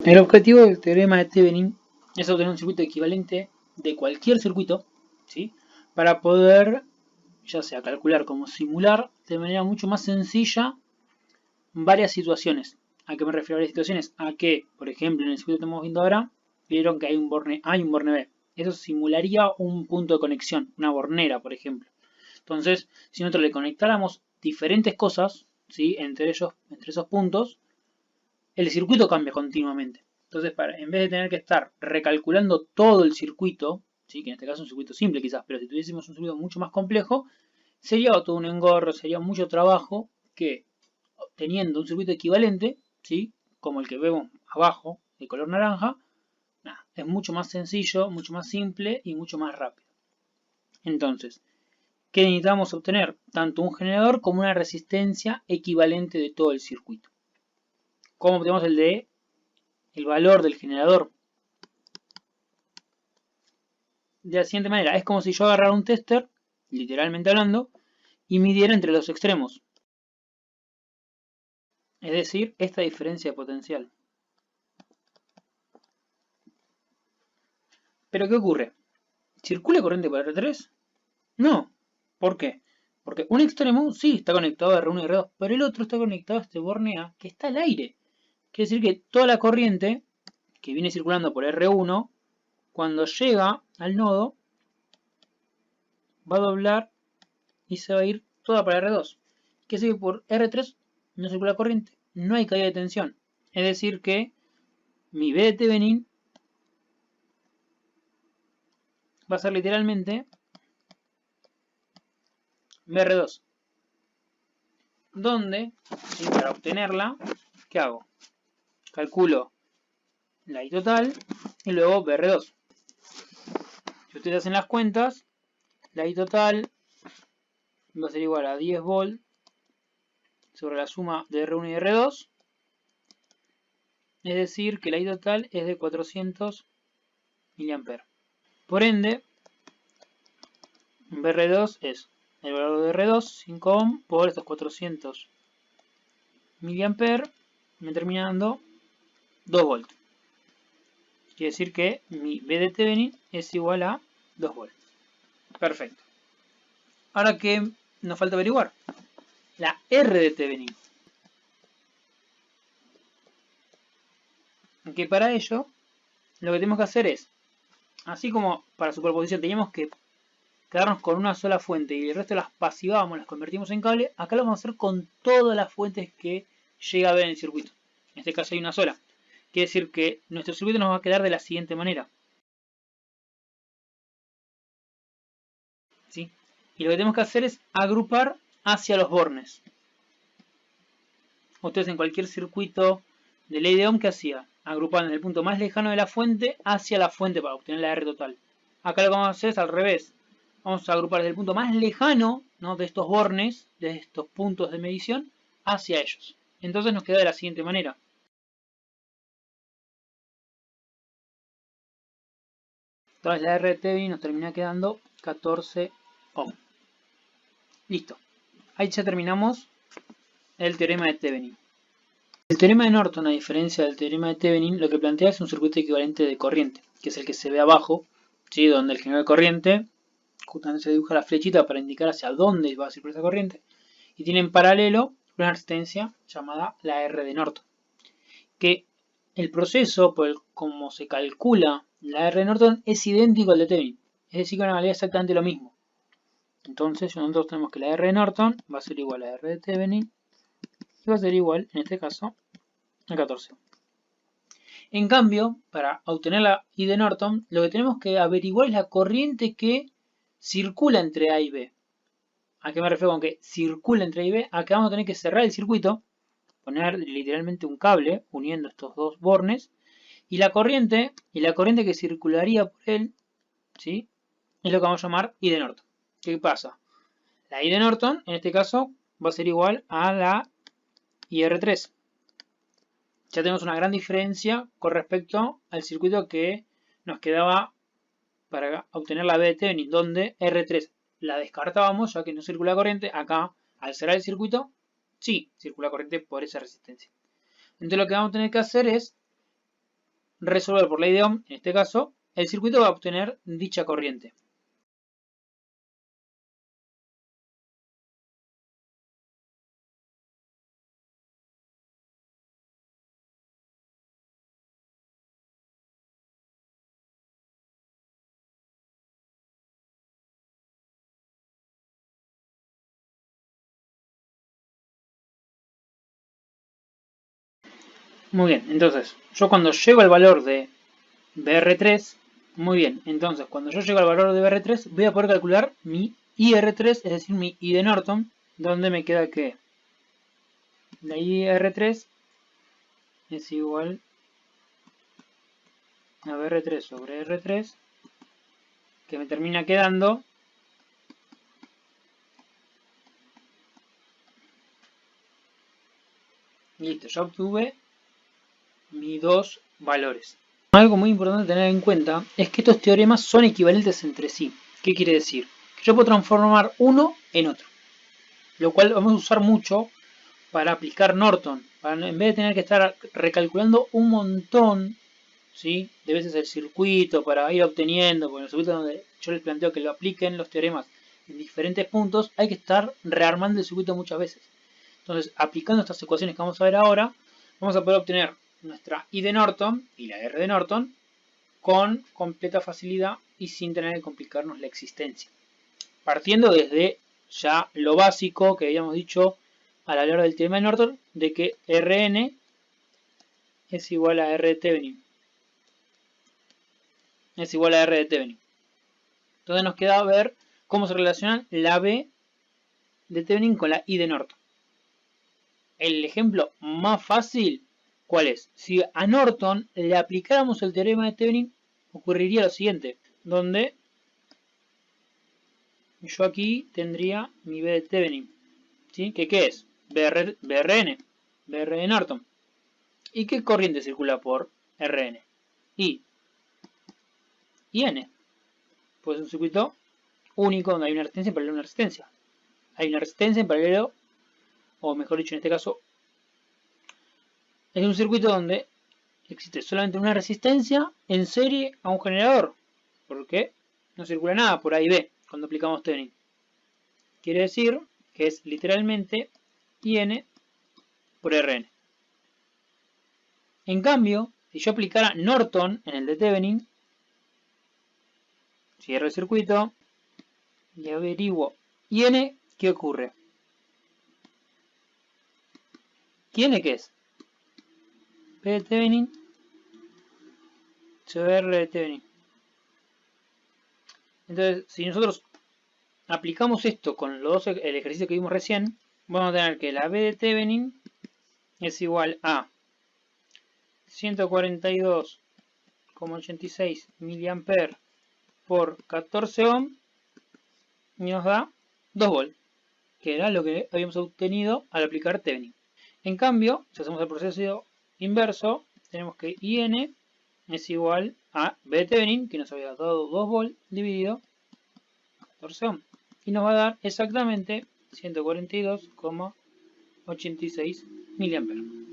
El objetivo del teorema de Thevenin es obtener un circuito equivalente de cualquier circuito, ¿sí? Para poder, ya sea calcular como simular de manera mucho más sencilla varias situaciones. ¿A qué me refiero a varias situaciones? A que, por ejemplo, en el circuito que estamos viendo ahora, vieron que hay un borne A y un borne B. Eso simularía un punto de conexión, una bornera, por ejemplo. Entonces, si nosotros le conectáramos diferentes cosas, ¿sí? entre esos puntos, el circuito cambia continuamente. Entonces, en vez de tener que estar recalculando todo el circuito, ¿sí? que en este caso es un circuito simple quizás, pero si tuviésemos un circuito mucho más complejo, sería todo un engorro, sería mucho trabajo que teniendo un circuito equivalente, ¿sí? como el que vemos abajo, de color naranja, es mucho más sencillo, mucho más simple y mucho más rápido. Entonces, ¿qué necesitamos obtener? Tanto un generador como una resistencia equivalente de todo el circuito. ¿Cómo obtenemos el valor del generador? De la siguiente manera, es como si yo agarrara un tester, literalmente hablando, y midiera entre los extremos. Es decir, esta diferencia de potencial. ¿Pero qué ocurre? ¿Circula corriente por R3? No. ¿Por qué? Porque un extremo sí está conectado a R1 y R2, pero el otro está conectado a este borne A que está al aire. Quiere decir que toda la corriente que viene circulando por R1, cuando llega al nodo, va a doblar y se va a ir toda para R2. Quiere decir que por R3 no circula corriente, no hay caída de tensión. Es decir que mi B de Thevenin va a ser literalmente BR2. Donde, ¿sí? Para obtenerla, ¿qué hago? Calculo la I total y luego BR2. Si ustedes hacen las cuentas, la I total va a ser igual a 10 volt sobre la suma de R1 y R2. Es decir, que la I total es de 400 mA. Por ende, BR2 es el valor de R2, 5 ohm, por estos 400 mA, me termina dando 2 volts. Quiere decir que mi B de Thevenin es igual a 2 volts. Perfecto. Ahora, ¿qué nos falta averiguar? La R de Thevenin. Que para ello, lo que tenemos que hacer es, así como para superposición teníamos que quedarnos con una sola fuente y el resto las pasivamos, las convertimos en cable, acá lo vamos a hacer con todas las fuentes que llega a ver en el circuito. En este caso hay una sola. Quiere decir que nuestro circuito nos va a quedar de la siguiente manera. ¿Sí? Y lo que tenemos que hacer es agrupar hacia los bornes. Ustedes en cualquier circuito de ley de Ohm, ¿qué hacía? Agrupar en el punto más lejano de la fuente hacia la fuente para obtener la R total. Acá lo que vamos a hacer es al revés. Vamos a agrupar desde el punto más lejano, ¿no? de estos bornes, de estos puntos de medición, hacia ellos. Entonces nos queda de la siguiente manera. Entonces la R de Thevenin nos termina quedando 14 ohm. Listo. Ahí ya terminamos el teorema de Thevenin. El teorema de Norton, a diferencia del teorema de Thevenin, lo que plantea es un circuito equivalente de corriente, que es el que se ve abajo, ¿sí? donde el generador de corriente, justamente se dibuja la flechita para indicar hacia dónde va a circular esa corriente, y tiene en paralelo una resistencia llamada la R de Norton, que el proceso por el cómo se calcula la R de Norton es idéntico al de Thevenin, es decir que van a valer exactamente lo mismo. Entonces nosotros tenemos que la R de Norton va a ser igual a R de Thevenin y va a ser igual, en este caso, a 14. En cambio, para obtener la I de Norton, lo que tenemos que averiguar es la corriente que circula entre A y B. ¿A qué me refiero con que circula entre A y B? Acá vamos a tener que cerrar el circuito, poner literalmente un cable uniendo estos dos bornes, y la corriente que circularía por él, ¿sí? es lo que vamos a llamar I de Norton. ¿Qué pasa? La I de Norton, en este caso, va a ser igual a la IR3. Ya tenemos una gran diferencia con respecto al circuito que nos quedaba para obtener la B de Thevenin, donde R3 la descartábamos ya que no circula corriente. Acá, al cerrar el circuito, sí circula corriente por esa resistencia. Entonces lo que vamos a tener que hacer es resolver por ley de Ohm, en este caso, el circuito va a obtener dicha corriente. Muy bien, entonces, yo cuando llego al valor de BR3, muy bien, entonces cuando yo llego al valor de BR3 voy a poder calcular mi IR3, es decir, mi I de Norton, donde me queda que la IR3 es igual a BR3 sobre R3, que me termina quedando listo, ya obtuve mis dos valores. Algo muy importante a tener en cuenta es que estos teoremas son equivalentes entre sí. ¿Qué quiere decir? Que yo puedo transformar uno en otro, lo cual vamos a usar mucho para aplicar Norton. En vez de tener que estar recalculando un montón, ¿sí?, de veces el circuito para ir obteniendo, porque en el circuito donde yo les planteo que lo apliquen los teoremas en diferentes puntos, hay que estar rearmando el circuito muchas veces. Entonces, aplicando estas ecuaciones que vamos a ver ahora, vamos a poder obtener nuestra I de Norton y la R de Norton con completa facilidad y sin tener que complicarnos la existencia. Partiendo desde ya lo básico que habíamos dicho a la hora del teorema de Norton, de que Rn es igual a R de Thevenin. Es igual a R de Thevenin. Entonces nos queda ver cómo se relacionan la B de Thevenin con la I de Norton. El ejemplo más fácil, ¿cuál es? Si a Norton le aplicáramos el teorema de Thevenin, ocurriría lo siguiente, donde yo aquí tendría mi B de Thevenin, ¿sí? ¿Qué es? BRN, BR de Norton. ¿Y qué corriente circula por Rn? I y N. Pues es un circuito único donde hay una resistencia en paralelo a una resistencia. Hay una resistencia en paralelo, o mejor dicho en este caso, es un circuito donde existe solamente una resistencia en serie a un generador. Porque no circula nada por A y B cuando aplicamos Thevenin. Quiere decir que es literalmente IN por Rn. En cambio, si yo aplicara Norton en el de Thevenin, cierro el circuito y averiguo IN, ¿qué ocurre? ¿IN qué es? P de Thevenin sobre R de Thevenin. Entonces, si nosotros aplicamos esto con el ejercicio que vimos recién, vamos a tener que la B de Thevenin es igual a 142,86 mA por 14 ohm y nos da 2 volt, que era lo que habíamos obtenido al aplicar Thevenin. En cambio, si hacemos el proceso inverso, tenemos que IN es igual a B de Thevenin, que nos había dado 2 volt dividido 14 ohm. Y nos va a dar exactamente 142,86 mA.